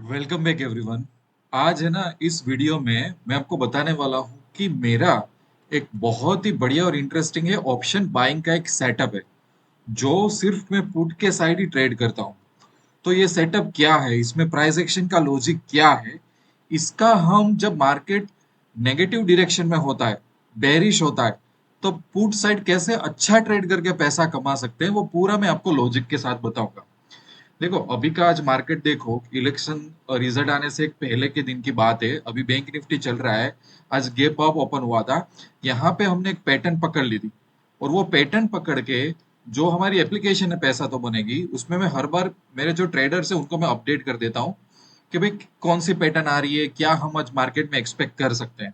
Welcome back everyone. आज है ना, इस वीडियो में मैं आपको बताने वाला हूँ कि मेरा एक बहुत ही बढ़िया और इंटरेस्टिंग है ऑप्शन बाइंग का एक सेटअप है जो सिर्फ मैं पुट के साइड ही ट्रेड करता हूँ। तो ये सेटअप क्या है, इसमें प्राइस एक्शन का लॉजिक क्या है, इसका हम जब मार्केट नेगेटिव डायरेक्शन में होता है, बेरिश होता है, तो पुट साइड कैसे अच्छा ट्रेड करके पैसा कमा सकते हैं, वो पूरा मैं आपको लॉजिक के साथ बताऊंगा। देखो, अभी का आज मार्केट देखो, इलेक्शन रिजल्ट आने से एक पहले के दिन की बात है। अभी बैंक निफ्टी चल रहा है। आज गैप अप ओपन हुआ था। यहाँ पे हमने एक पैटर्न पकड़ ली थी, और वो पैटर्न पकड़ के जो हमारी एप्लीकेशन है पैसा तो बनेगी, उसमें मैं हर बार मेरे जो ट्रेडर्स है उनको मैं अपडेट कर देता हूँ कि भाई कौन सी पैटर्न आ रही है, क्या हम आज मार्केट में एक्सपेक्ट कर सकते हैं।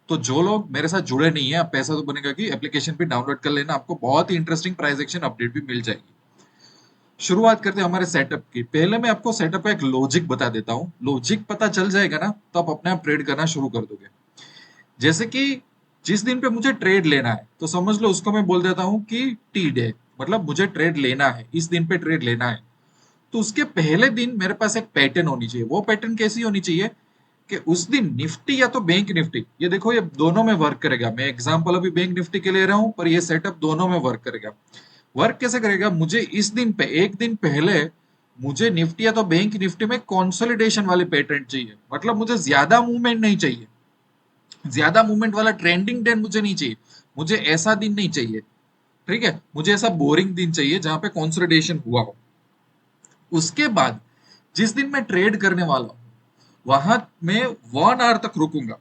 तो जो लोग मेरे साथ जुड़े नहीं है, आप पैसा तो बनेगा की एप्लीकेशन भी डाउनलोड कर लेना, आपको बहुत ही इंटरेस्टिंग प्राइस एक्शन अपडेट भी मिल जाएगी। शुरुआत करते हैं हमारे सेटअप की। पहले मैं आपको सेटअप का एक लॉजिक बता देता हूँ। लॉजिक पता चल जाएगा ना, तो आप अपने आप ट्रेड करना शुरू कर दोगे। जैसे कि जिस दिन पे मुझे ट्रेड लेना है, तो समझ लो उसको मैं बोल देता हूँ कि टी डे, मतलब मुझे ट्रेड लेना है, इस दिन पे ट्रेड लेना है। तो उसके पहले दिन मेरे पास एक पैटर्न होनी चाहिए। वो पैटर्न कैसी होनी चाहिए कि उस दिन निफ्टी या तो बैंक निफ्टी, ये देखो ये दोनों में वर्क करेगा। मैं एग्जांपल अभी बैंक निफ्टी के ले रहा हूं, पर ये सेटअप दोनों में वर्क करेगा। वर्क कैसे करेगा, मुझे इस दिन पे एक दिन पहले मुझे निफ्टी या तो बैंक निफ्टी में कंसोलिडेशन वाले पैटर्न चाहिए। मतलब मुझे ज्यादा मूवमेंट नहीं चाहिए, ज्यादा मूवमेंट वाला ट्रेंडिंग डे मुझे नहीं चाहिए। मुझे ऐसा दिन नहीं चाहिए, ठीक है, मुझे ऐसा बोरिंग दिन चाहिए जहां पे कंसोलिडेशन हुआ हो। उसके बाद जिस दिन मैं ट्रेड करने वाला हूं, वहां मैं 1 आवर तक रुकूंगा।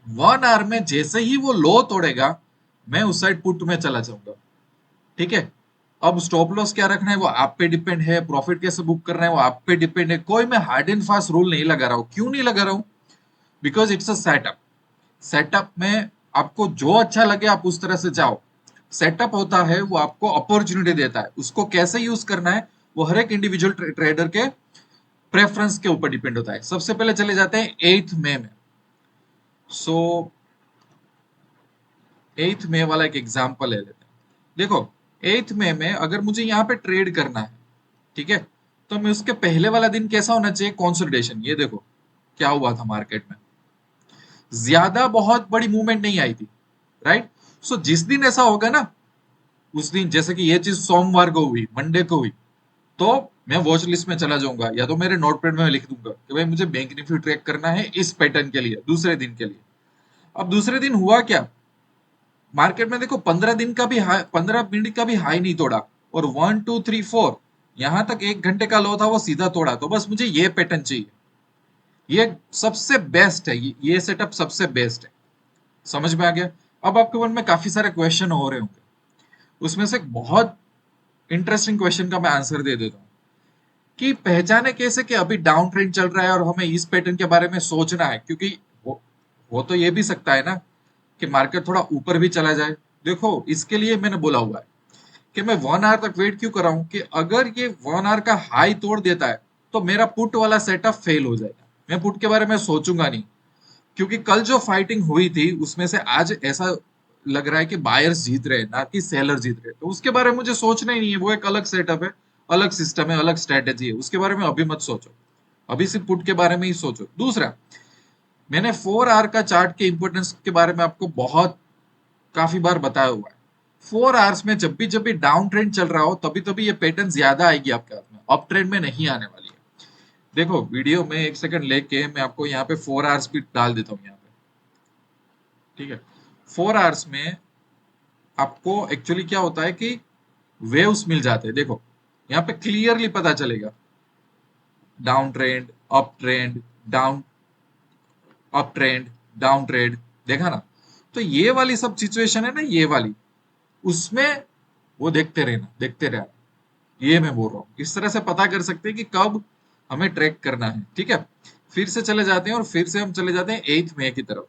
1 आवर में जैसे ही वो लो तोड़ेगा, मैं उस साइड पुट में चला जाऊंगा। ठीक है। अब स्टॉप लॉस क्या रखना है वो आप पे डिपेंड है, प्रॉफिट कैसे बुक करना है वो आप पे डिपेंड है। कोई मैं हार्ड एंड फास्ट रूल नहीं लगा रहा हूं। क्यों नहीं लगा रहा हूं? Because it's a setup. Setup में आपको जो अच्छा लगे आप उस तरह से जाओ। सेटअप होता है वो आपको अपॉर्चुनिटी देता है, उसको कैसे यूज करना है वो हर एक इंडिविजुअल ट्रेडर के प्रेफरेंस के ऊपर डिपेंड होता है। सबसे पहले चले जाते हैं 8 मई में। सो 8 मई वाला एक एग्जांपल ले लेते हैं। देखो, 8 मई में अगर मुझे यहाँ पे ट्रेड करना है, ठीक है, तो मैं उसके पहले वाला दिन कैसा होना चाहिए, कंसोलिडेशन। ये देखो क्या हुआ था मार्केट में, ज्यादा बहुत बड़ी मूवमेंट नहीं आई थी, राइट। सो जिस दिन ऐसा होगा ना, उस दिन जैसे कि ये चीज सोमवार को हुई, मंडे को हुई, तो मैं वॉच लिस्ट में चला जाऊंगा, या तो मेरे नोटपैड में लिख दूंगा कि भाई मुझे बैंक निफ्टी ट्रैक करना है इस पैटर्न के लिए, दूसरे दिन के लिए। अब दूसरे दिन हुआ क्या, मार्केट में देखो 15 दिन का भी हाई, 15 मिनट का भी हाई नहीं तोड़ा, और 1 2 3 4 यहां तक 1 घंटे का लो था वो सीधा तोड़ा। तो बस मुझे ये पैटर्न चाहिए, ये सबसे बेस्ट है, ये सेटअप सबसे बेस्ट है। समझ में आ गया? अब आपके मन में काफी सारे क्वेश्चन हो रहे होंगे, उसमें से एक बहुत इंटरेस्टिंग क्वेश्चन का मैं आंसर दे देता हूँ कि पहचाने कैसे कि अभी डाउन ट्रेंड चल रहा है और हमें इस पैटर्न के बारे में सोचना है। क्योंकि हो तो ये भी सकता है ना कि मार्केट थोड़ा ऊपर भी चला जाए। देखो, इसके लिए मैंने बोला हुआ है कि मैं 1 आवर तक वेट क्यों कर रहा हूं, कि अगर ये 1 आवर का हाई तोड़ देता है तो मेरा पुट वाला सेटअप फेल हो जाएगा। मैं पुट के बारे में सोचूंगा नहीं, क्योंकि कल जो फाइटिंग हुई थी उसमें से आज ऐसा लग रहा है कि बायर्स जीत रहे हैं ना कि सेलर जीत रहे हैं। तो उसके बारे में मुझे सोचना ही नहीं है, वो एक अलग सेटअप है, अलग सिस्टम है, अलग स्ट्रेटेजी है, उसके बारे में अभी मत सोचो। अभी सिर्फ पुट के बारे में ही सोचो। दूसरा, मैंने 4 आवर का चार्ट के इंपोर्टेंस के बारे में आपको बहुत काफी बार बताया हुआ है। 4 आवर्स में जब भी डाउन ट्रेंड चल रहा हो, तभी तभी ये पैटर्न ज्यादा आएगी आपके हाथ में, अप ट्रेंड में नहीं आने वाली है। देखो, वीडियो में एक सेकंड लेके मैं आपको यहाँ पे 4 आवर्स भी डाल देता हूँ यहाँ पे, ठीक है। 4 आवर्स में आपको एक्चुअली क्या होता है कि वेव्स मिल जाते हैं। देखो, यहाँ पे क्लियरली पता चलेगा, down trend, up trend, down, up trend, down trend, देखा ना। तो ये वाली सब सिचुएशन है ना, ये वाली, उसमें वो देखते रहना, देखते रहना। ये मैं बोल रहा हूँ, इस तरह से पता कर सकते हैं कि कब हमें ट्रैक करना है, ठीक है। फिर से चले जाते हैं, और फिर से हम चले जाते हैं 8 मई की तरफ,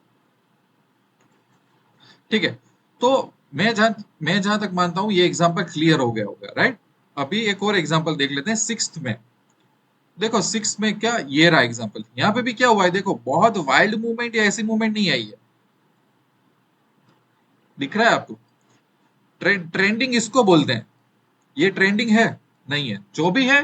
ठीक है। तो मैं जहां तक मानता हूं ये एग्जांपल क्लियर हो गया होगा, राइट। अभी एक और एग्जांपल देख लेते हैं 6 में। देखो 6 में क्या, ये रहा एग्जांपल। यहाँ पे भी क्या हुआ है, देखो बहुत वाइल्ड मूवमेंट या ऐसी मूवमेंट नहीं आई है। दिख रहा है आपको? ट्रेंडिंग इसको बोलते हैं। ये ट्रेंडिंग है? नहीं है। जो भी है,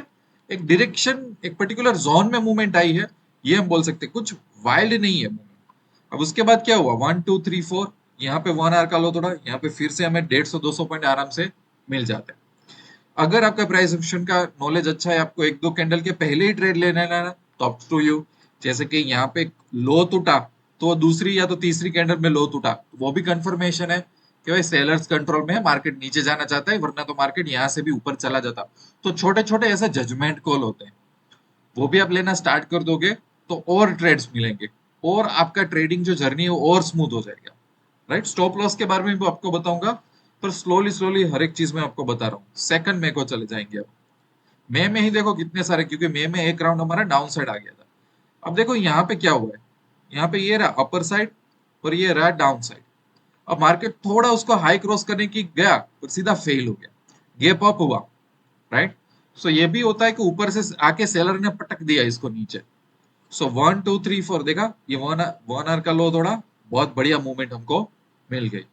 एक डायरेक्शन, एक पर्टिकुलर जोन में मूवमेंट आई है, ये हम बोल सकते हैं। कुछ वाइल्ड नहीं है मूवमेंट। अब उसके बाद क्या हुआ, 1 2 3 4, यहाँ पे 1 आवर का लो तोड़ा, यहाँ पे फिर से हमें 150 200 पॉइंट आराम से मिल जाते हैं। अगर आपका प्राइस एक्शन का नॉलेज अच्छा है, आपको एक दो कैंडल के पहले ही ट्रेड लेना है तो अप टू यू। जैसे कि यहाँ पे लो टूटा, तो दूसरी या तो तीसरी कैंडल में लो टूटा, तो वो भी कंफर्मेशन है कि भाई सेलर्स कंट्रोल में है, मार्केट नीचे जाना चाहता है, वरना तो मार्केट यहाँ से भी ऊपर चला जाता। तो छोटे छोटे ऐसे जजमेंट कॉल होते हैं, वो भी आप लेना स्टार्ट कर दोगे तो और ट्रेड्स मिलेंगे, और आपका ट्रेडिंग जो जर्नी है वो और स्मूथ हो जाएगा। राइट, स्टॉप लॉस के बारे में भी आपको बताऊंगा, पर स्लोली स्लोली हर एक चीज में आपको बता रहा हूँ। सेकंड में को चले जाएंगे अब। मई में ही देखो कितने सारे, क्योंकि मई में एक राउंड हमारा डाउन साइड आ गया था। अब देखो यहाँ पे क्या हुआ है, यहाँ पे ये रहा अपर साइड और ये रहा डाउन साइड। अब मार्केट थोड़ा उसको हाई क्रॉस करने की गया और सीधा फेल हो गया, गेप अप हुआ। राइट, सो ये भी होता है कि ऊपर से आके सेलर ने पटक दिया इसको नीचे। सो 1 2 3 4 देखा, ये वन आवर का लो तोड़ा, बहुत बढ़िया मूवमेंट हमको मिल गई।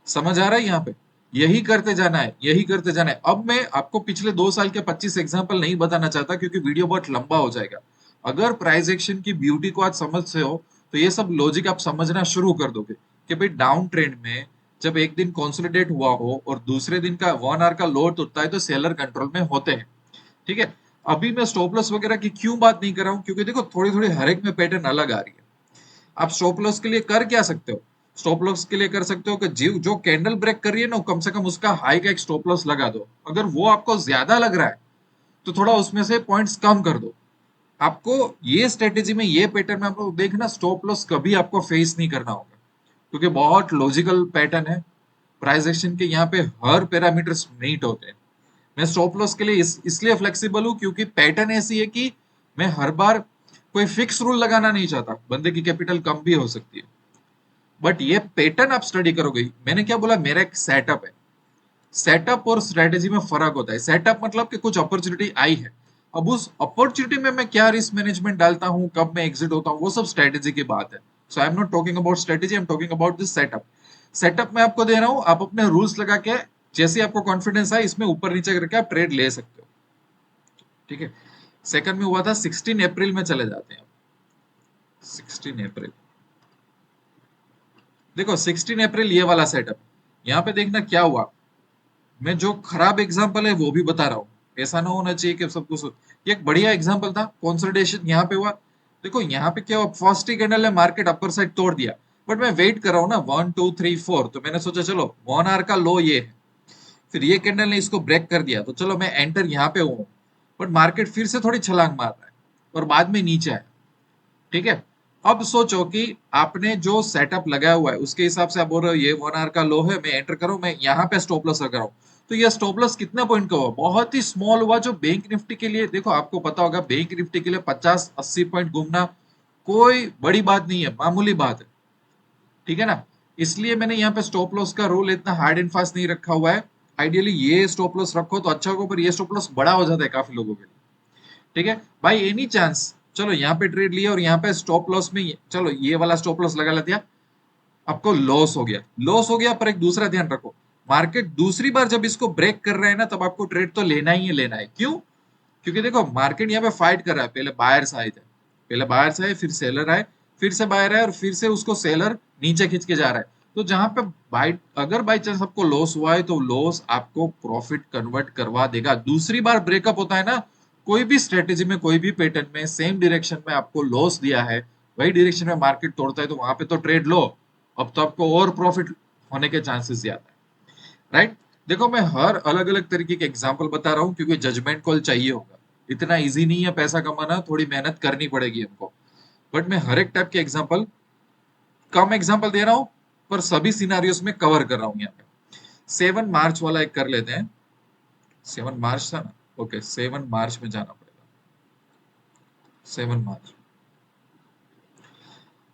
समझ आ रहा है यहाँ पे, यही करते जाना है, यही करते जाना है। अब मैं आपको पिछले 2 साल के 25 एग्जाम्पल नहीं बताना चाहता, क्योंकि वीडियो बहुत लंबा हो जाएगा। अगर प्राइस एक्शन की ब्यूटी को आज समझ से हो, तो ये सब लॉजिक आप समझना शुरू कर दोगे कि भाई डाउन ट्रेंड में जब एक दिन कंसोलिडेट हुआ हो और दूसरे दिन का 1 आवर का लो टूटता है, तो सेलर कंट्रोल में होते हैं। ठीक है, अभी मैं स्टॉप लॉस वगैरह की क्यों बात नहीं कर रहा हूँ, क्योंकि देखो थोड़ी थोड़ी हर एक में पैटर्न अलग आ रही है। आप स्टॉप लॉस के लिए कर क्या सकते हो, स्टॉप लॉस के लिए कर सकते हो कि जीव जो कैंडल ब्रेक कर रही है ना, कम से कम उसका हाई का एक स्टॉप लॉस लगा दो। अगर वो आपको ज्यादा लग रहा है तो थोड़ा उसमें से पॉइंट्स कम कर दो। आपको ये स्ट्रेटेजी में, ये पैटर्न में आपको देखना, स्टॉप लॉस कभी आपको फेस नहीं करना होगा, क्योंकि बहुत लॉजिकल पैटर्न है। प्राइस एक्शन के यहाँ पे हर पैरामीटर्स मीट होते हैं। मैं स्टॉप लॉस के लिए इसलिए फ्लेक्सिबल हूँ, क्योंकि पैटर्न ऐसी है कि मैं हर बार कोई फिक्स रूल लगाना नहीं चाहता। बंदे की कैपिटल कम भी हो सकती है, बट ये पैटर्न आप स्टडी करोगे। मैंने क्या बोला, मेरा एक सेटअप है। सेटअप और स्ट्रेटेजी में फर्क होता है। सेटअप मतलब कि कुछ अपॉर्चुनिटी आई है, अब उस अपॉर्चुनिटी में मैं क्या रिस्क मैनेजमेंट डालता हूँ, कब मैं एग्जिट होता हूँ, वो सब स्ट्रेटेजी की बात है। So I am not talking about strategy, I am talking about this setup. Setup में आपको दे रहा हूँ, आप अपने रूल्स लगा के जैसे आपको कॉन्फिडेंस है इसमें ऊपर नीचे करके आप ट्रेड ले सकते हो। ठीक है, सेकंड में हुआ था 16 अप्रैल में, चले जाते हैं 16 अप्रैल। देखो 16 अप्रैल ये वाला सेटअप, यहाँ पे देखना क्या हुआ। मैं जो खराब एग्जाम्पल है वो भी बता रहा हूँ, ऐसा ना होना चाहिए कि सब कुछ। ये एक बढ़िया एग्जाम्पल था, कंसोलिडेशन यहाँ पे हुआ। देखो यहाँ पे क्या हुआ, फर्स्ट ही कैंडल है, मार्केट अपर साइड तोड़ दिया, बट मैं वेट कर रहा हूँ ना 1 2 3 4, तो मैंने सोचा चलो 1 आवर का लो ये है, फिर ये कैंडल ने इसको ब्रेक कर दिया, तो चलो मैं एंटर यहाँ पे हूँ। बट मार्केट फिर से थोड़ी छलांग मार रहा है और बाद में नीचे आया। ठीक है, अब सोचो कि आपने जो सेटअप लगाया हुआ है उसके हिसाब से आप बोल रहे हो ये 1 आवर का लो है, मैं एंटर करूं, मैं यहाँ पे स्टॉप लॉस लगा रहा हूं। तो ये स्टॉप लॉस कितने पॉइंट का हुआ, बहुत ही स्मॉल हुआ। जो बैंक निफ्टी के लिए, देखो आपको पता होगा, बैंक निफ्टी के लिए 50 80 पॉइंट घूमना कोई बड़ी बात नहीं है, मामूली बात है। ठीक है ना, इसलिए मैंने यहाँ पे स्टॉप लॉस का रूल इतना हार्ड एंड फास्ट नहीं रखा हुआ है। आइडियली ये स्टॉप लॉस रखो तो अच्छा होगा, पर ये स्टॉप लॉस बड़ा हो जाता है काफी लोगों के लिए। ठीक है भाई, एनी चांस चलो यहाँ पे ट्रेड लिया और यहाँ पे स्टॉप लॉस में चलो ये वाला स्टॉप लॉस लगा लेते, आपको लॉस हो गया, लॉस हो गया। पर एक दूसरा ध्यान रखो, मार्केट दूसरी बार जब इसको ब्रेक कर रहा है ना, तब आपको ट्रेड तो लेना ही है, लेना है। क्यों, क्योंकि देखो मार्केट यहाँ पे फाइट कर रहा है। पहले बायर्स आए थे, पहले बायर्स आए, फिर सेलर आए, फिर से बायर आए, और फिर से उसको सेलर नीचे खींच के जा रहा है। तो जहां पे बाय, अगर बाई चांस आपको लॉस हुआ है, तो लॉस आपको प्रॉफिट कन्वर्ट करवा देगा। दूसरी बार ब्रेकअप होता है ना, कोई भी स्ट्रेटेजी में, कोई भी पैटर्न में, सेम डायरेक्शन में आपको लॉस दिया है, वही डायरेक्शन में मार्केट तोड़ता है, तो वहां पे तो ट्रेड लो। अब तो आपको और प्रॉफिट होने के चांसेस ज्यादा है। राइट, देखो मैं हर अलग अलग तरीके के एग्जाम्पल बता रहा हूँ, क्योंकि जजमेंट कॉल चाहिए होगा। इतना इजी नहीं है पैसा कमाना, थोड़ी मेहनत करनी पड़ेगी हमको। बट मैं हर एक टाइप के एग्जाम्पल, कम एग्जाम्पल दे रहा हूँ, पर सभी सिनारियोस में कवर कर रहा हूँ। यहाँ पे 7 मार्च वाला एक कर लेते हैं। 7 मार्च था ना, ओके 7 मार्च में जाना पड़ेगा। 7 मार्च,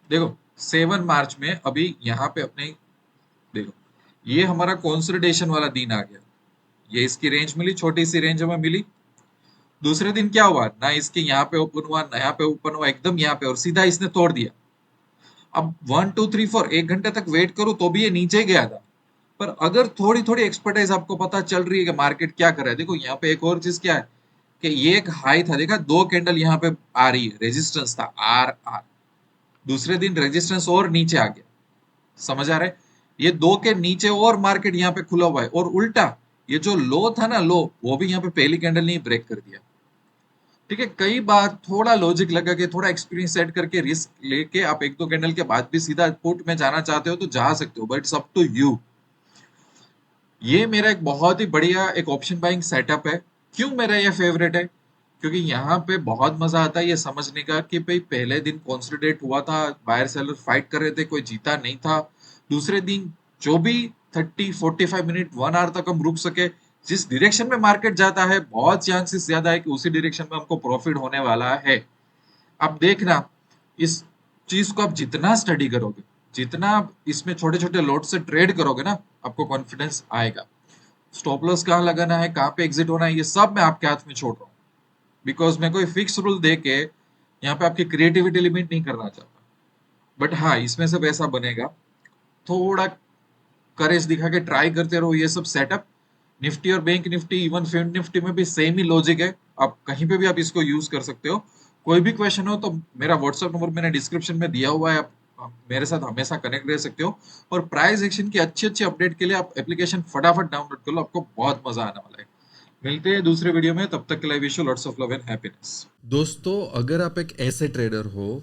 देखो 7 मार्च में अभी यहाँ पे अपने, देखो ये हमारा कंसोलिडेशन वाला दिन आ गया। ये इसकी रेंज मिली, छोटी सी रेंज हमें मिली। दूसरे दिन क्या हुआ ना, इसके यहाँ पे ओपन हुआ ना, यहाँ पे ओपन हुआ, एकदम यहाँ पे, और सीधा इसने तोड़ दिया। अब 1 2 3 4 एक घंटे तक वेट करूं तो भी ये नीचे गया था। पर अगर थोड़ी थोड़ी एक्सपर्टाइज आपको पता चल रही है कि मार्केट क्या कर रहा है, देखो यहाँ पे एक और चीज क्या है, कि ये एक हाई था, देखा 2 कैंडल यहाँ पे आ रही है, रेजिस्टेंस था आर आर, दूसरे दिन रेजिस्टेंस और नीचे आ गया, समझ आ रहा है? ये 2 के नीचे और मार्केट यहाँ पे खुला हुआ है, और उल्टा ये जो लो था ना, लो, वो भी यहाँ पे पहली कैंडल ने ब्रेक कर दिया। ठीक है, कई बार थोड़ा लॉजिक लगा के, थोड़ा एक्सपीरियंस सेट करके, रिस्क लेके आप एक दो कैंडल के बाद भी सीधा पुट में जाना चाहते हो तो जा सकते हो, but it's up to you. ये मेरा एक बहुत ही बढ़िया एक ऑप्शन बाइंग सेटअप है। क्यों मेरा ये फेवरेट है? क्योंकि यहाँ पे बहुत मजा आता है ये समझने का कि भाई पहले दिन कंसोलिडेट हुआ था, बायर सेलर फाइट कर रहे थे, कोई जीता नहीं था। दूसरे दिन जो भी 30-45 मिनट 1 आवर तक हम रुक सके, जिस डायरेक्शन में मार्केट जाता है बहुत चांसेस ज्यादा है कि उसी डायरेक्शन में हमको प्रॉफिट होने वाला है। अब देखना, इस चीज को आप जितना स्टडी करोगे, जितना आप इसमें छोटे छोटे लॉट से ट्रेड करोगे ना, आपको कॉन्फिडेंस आएगा। स्टॉप लॉस कहाँ लगाना है, कहाँ पे एग्जिट होना है, ये सब मैं आपके हाथ में छोड़ रहा हूँ, बिकॉज मैं कोई फिक्स रूल दे के यहाँ पे आपकी क्रिएटिविटी लिमिट नहीं करना चाहता। बट हाँ, इसमें से पैसा बनेगा, थोड़ा करेज दिखा के ट्राई करते रहो ये सब सेटअप। निफ्टी और Bank Nifty, even Fin Nifty में भी सेम ही लॉजिक है, आप कहीं पे भी आप इसको यूज कर सकते हो। कोई भी क्वेश्चन हो तो मेरा व्हाट्सएप नंबर मैंने डिस्क्रिप्शन में दिया हुआ है, आप मेरे साथ हमेशा कनेक्ट रह सकते हो। और प्राइस एक्शन की अच्छी अच्छी अपडेट के लिए आप एप्लीकेशन फटाफट डाउनलोड कर लो, आपको बहुत मजा आने वाला है। मिलते हैं दूसरे वीडियो में, तब तक के लिए wish you lots of love and happiness. दोस्तों, अगर आप एक ऐसे ट्रेडर हो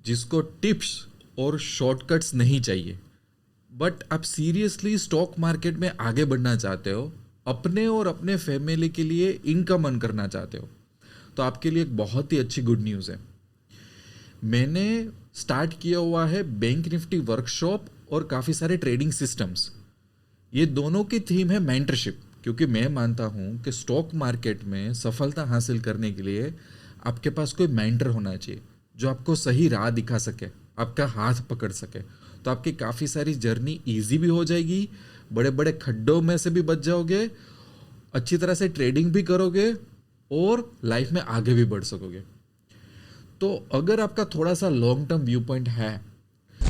जिसको टिप्स और शॉर्टकट्स नहीं चाहिए, बट आप सीरियसली स्टॉक मार्केट में आगे बढ़ना चाहते हो, अपने और अपने फैमिली के लिए इनकम अर्न करना चाहते हो, तो आपके लिए एक बहुत ही अच्छी गुड न्यूज़ है। मैंने स्टार्ट किया हुआ है बैंक निफ्टी वर्कशॉप और काफ़ी सारे ट्रेडिंग सिस्टम्स। ये दोनों की थीम है मेंटरशिप, क्योंकि मैं मानता हूँ कि स्टॉक मार्केट में सफलता हासिल करने के लिए आपके पास कोई मेंटर होना चाहिए जो आपको सही राह दिखा सके, आपका हाथ पकड़ सके। तो आपकी काफ़ी सारी जर्नी इजी भी हो जाएगी, बड़े बड़े खड्डों में से भी बच जाओगे, अच्छी तरह से ट्रेडिंग भी करोगे और लाइफ में आगे भी बढ़ सकोगे। तो अगर आपका थोड़ा सा लॉन्ग टर्म व्यू पॉइंट है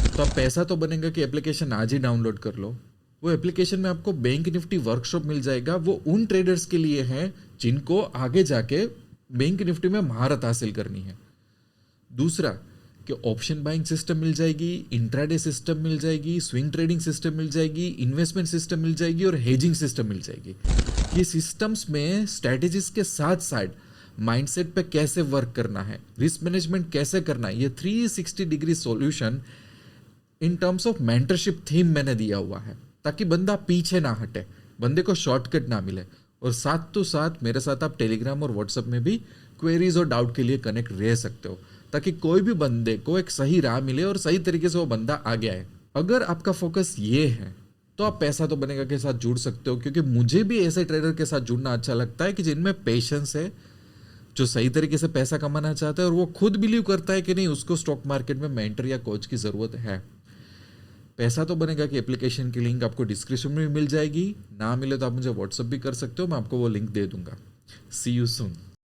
तो आप पैसा तो बनेगा कि एप्लीकेशन आज ही डाउनलोड कर लो। वो एप्लीकेशन में आपको बैंक निफ्टी वर्कशॉप मिल जाएगा, वो उन ट्रेडर्स के लिए है जिनको आगे जाके बैंक निफ्टी में महारत हासिल करनी है। दूसरा कि ऑप्शन बाइंग सिस्टम मिल जाएगी, इंट्राडे सिस्टम मिल जाएगी, स्विंग ट्रेडिंग सिस्टम मिल जाएगी, इन्वेस्टमेंट सिस्टम मिल जाएगी और हेजिंग सिस्टम मिल जाएगी। ये सिस्टम्स में स्ट्रैटेजीज के साथ साथ माइंडसेट पे कैसे वर्क करना है, रिस्क मैनेजमेंट कैसे करना है, ये 360 degree solution in terms of mentorship theme मैंने दिया हुआ है, ताकि बंदा पीछे ना हटे, बंदे को शॉर्टकट ना मिले। और साथ तो साथ मेरे साथ आप टेलीग्राम और व्हाट्सएप में भी क्वेरीज और डाउट के लिए कनेक्ट रह सकते हो, ताकि कोई भी बंदे को एक सही राह मिले और सही तरीके से वो बंदा आगे आए। अगर आपका फोकस ये है तो आप पैसा तो बनेगा के साथ जुड़ सकते हो, क्योंकि मुझे भी ऐसे ट्रेडर के साथ जुड़ना अच्छा लगता है कि जिनमें पेशेंस है, जो सही तरीके से पैसा कमाना चाहता है और वो खुद बिलीव करता है कि नहीं उसको स्टॉक मार्केट में मेंटर या कोच की ज़रूरत है। पैसा तो बनेगा कि एप्लीकेशन की लिंक आपको डिस्क्रिप्शन में मिल जाएगी, ना मिले तो आप मुझे व्हाट्सअप भी कर सकते हो, मैं आपको वो लिंक दे दूंगा। सी यू सून।